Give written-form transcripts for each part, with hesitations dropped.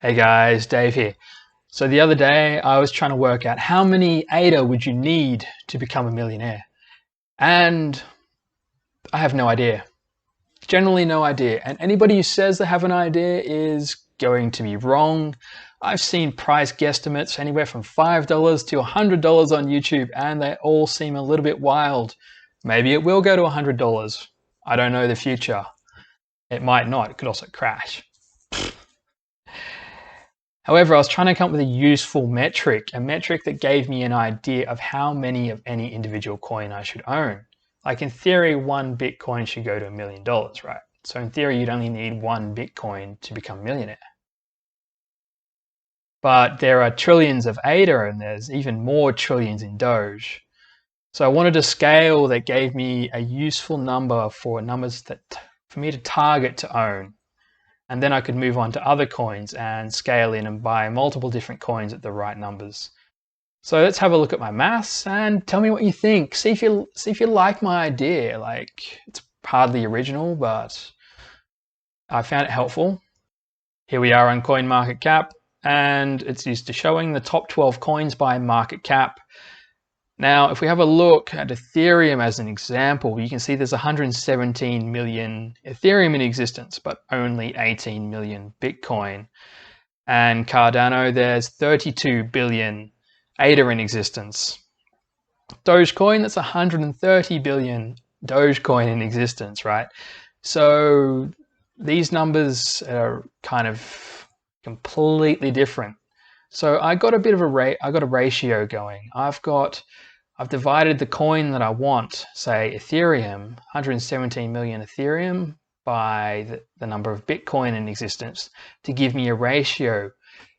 Hey guys, Dave here. So the other day I was trying to work out how many ADA would you need to become a millionaire? And I have no idea. Generally no idea. And anybody who says they have an idea is going to be wrong. I've seen price guesstimates anywhere from $5 to $100 on YouTube, and they all seem a little bit wild. Maybe it will go to $100. I don't know the future. It might not. It could also crash. However, I was trying to come up with a useful metric, a metric that gave me an idea of how many of any individual coin I should own. Like in theory, one Bitcoin should go to $1 million, right? So in theory, you'd only need one Bitcoin to become a millionaire. But there are trillions of ADA and there's even more trillions in Doge. So I wanted a scale that gave me a useful number for numbers that for me to target to own. And then I could move on to other coins and scale in and buy multiple different coins at the right numbers. So let's have a look at my maths and tell me what you think. See if you like my idea. Like, it's hardly original, but I found it helpful. Here we are on CoinMarketCap, and it's used to showing the top 12 coins by market cap. Now, if we have a look at Ethereum as an example, you can see there's 117 million Ethereum in existence, but only 18 million Bitcoin. And Cardano, there's 32 billion ADA in existence. Dogecoin, that's 130 billion Dogecoin in existence, right? So these numbers are kind of completely different. So I got a bit of a ratio going. I've divided the coin that I want, say Ethereum, 117 million Ethereum, by the number of Bitcoin in existence to give me a ratio.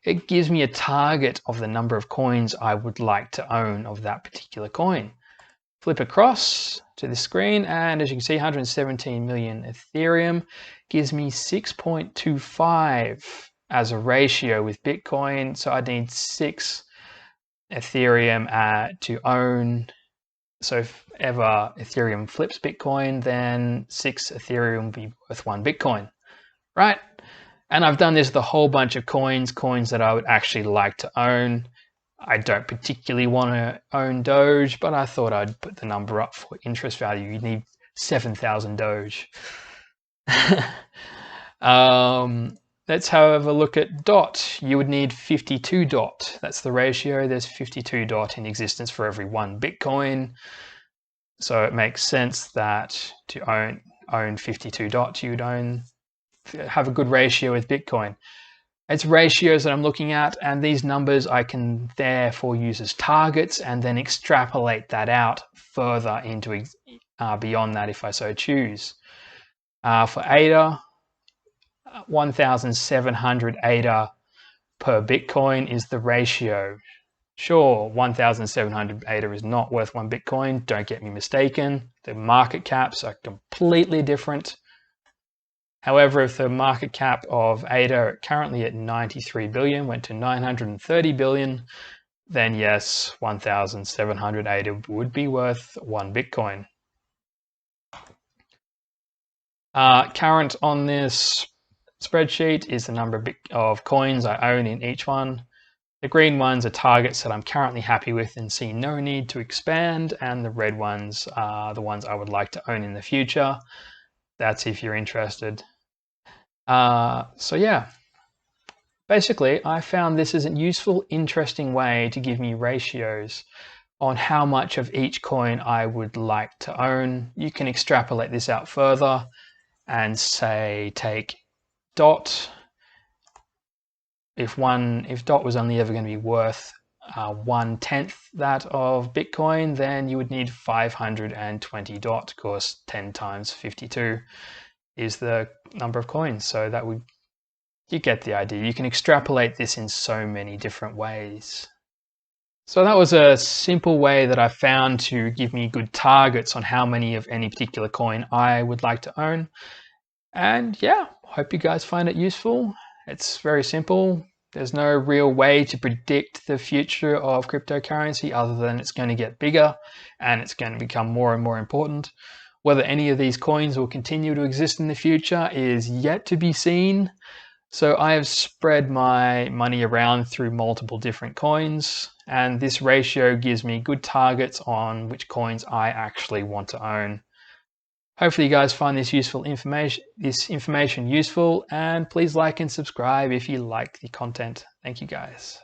It gives me a target of the number of coins I would like to own of that particular coin. Flip across to the screen, and as you can see, 117 million Ethereum gives me 6.25 as a ratio with Bitcoin. So I need 6 Ethereum to own. So if ever Ethereum flips Bitcoin, then 6 Ethereum will be worth 1 Bitcoin, right? And I've done this with a whole bunch of coins that I would actually like to own. I don't particularly want to own Doge, but I thought I'd put the number up for interest value. You need 7,000 Doge. Let's have a look at DOT. You would need 52 DOT. That's the ratio. There's 52 DOT in existence for every 1 Bitcoin. So it makes sense that to own 52 DOT, you'd have a good ratio with Bitcoin. It's ratios that I'm looking at, and these numbers I can therefore use as targets and then extrapolate that out further into beyond that if I so choose. For ADA, 1,700 ADA per Bitcoin is the ratio. Sure, 1,700 ADA is not worth 1 Bitcoin, don't get me mistaken. The market caps are completely different. However, if the market cap of ADA currently at 93 billion went to 930 billion, then yes, 1,700 ADA would be worth 1 Bitcoin. Current on this spreadsheet is the number of coins I own in each one. The green ones are targets that I'm currently happy with and see no need to expand, and the red ones are the ones I would like to own in the future. That's if you're interested. So yeah, basically I found this is a useful, interesting way to give me ratios on how much of each coin I would like to own. You can extrapolate this out further and say take DOT. If DOT was only ever going to be worth 1/10 that of Bitcoin, then you would need 520 DOT. Of course, 10 times 52 is the number of coins. So you get the idea. You can extrapolate this in so many different ways. So that was a simple way that I found to give me good targets on how many of any particular coin I would like to own. And yeah, hope you guys find it useful. It's very simple. There's no real way to predict the future of cryptocurrency other than it's going to get bigger and it's going to become more and more important. Whether any of these coins will continue to exist in the future is yet to be seen. So I have spread my money around through multiple different coins, and this ratio gives me good targets on which coins I actually want to own. Hopefully you guys find this information useful, and please like and subscribe if you like the content. Thank you guys.